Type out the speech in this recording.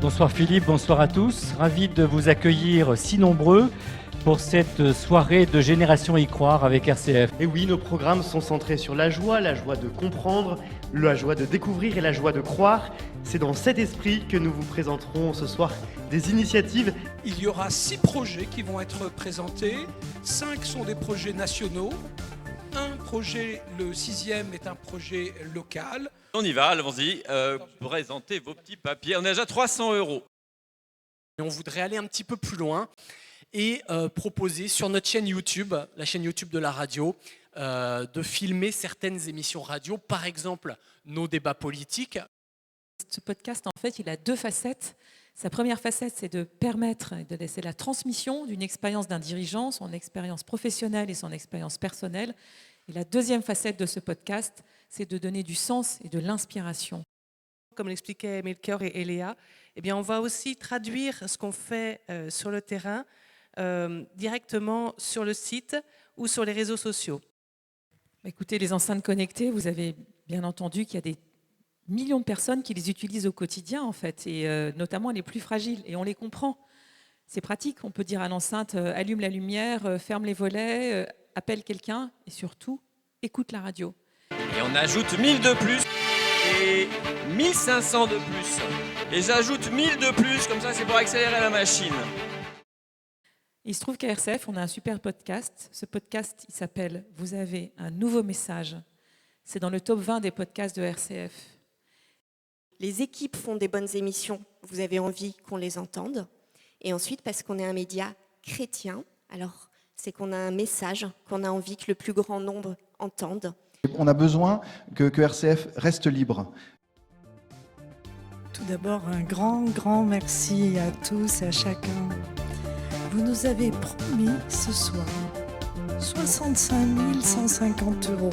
Bonsoir Philippe, bonsoir à tous. Ravi de vous accueillir si nombreux pour cette soirée de Génération Y Croire avec RCF. Et oui, nos programmes sont centrés sur la joie de comprendre, la joie de découvrir et la joie de croire. C'est dans cet esprit que nous vous présenterons ce soir des initiatives. Il y aura 6 projets qui vont être présentés. 5 sont des projets nationaux. Un projet, le 6e, est un projet local. On y va, allons-y. Présentez vos petits papiers. On a déjà 300 €. Et on voudrait aller un petit peu plus loin et proposer sur notre chaîne YouTube, la chaîne YouTube de la radio, de filmer certaines émissions radio, par exemple nos débats politiques. Ce podcast, en fait, il a 2 facettes. Sa première facette, c'est de permettre et de laisser la transmission d'une expérience d'un dirigeant, son expérience professionnelle et son expérience personnelle. Et la deuxième facette de ce podcast, c'est de donner du sens et de l'inspiration. Comme l'expliquaient Melchior et Eléa, eh bien, on va aussi traduire ce qu'on fait sur le terrain directement sur le site ou sur les réseaux sociaux. Écoutez, les enceintes connectées, vous avez bien entendu qu'il y a des millions de personnes qui les utilisent au quotidien, en fait, et notamment les plus fragiles, et on les comprend. C'est pratique, on peut dire à l'enceinte allume la lumière, ferme les volets, appelle quelqu'un, et surtout, écoute la radio. Et on ajoute 1000 de plus et 1500 de plus. Et j'ajoute 1000 de plus, comme ça c'est pour accélérer la machine. Il se trouve qu'à RCF, on a un super podcast. Ce podcast, il s'appelle « Vous avez un nouveau message ». C'est dans le top 20 des podcasts de RCF. Les équipes font des bonnes émissions, vous avez envie qu'on les entende. Et ensuite, parce qu'on est un média chrétien, alors c'est qu'on a un message qu'on a envie que le plus grand nombre entende. On a besoin que RCF reste libre. Tout d'abord, un grand merci à tous et à chacun. Vous nous avez promis ce soir 65 150 €.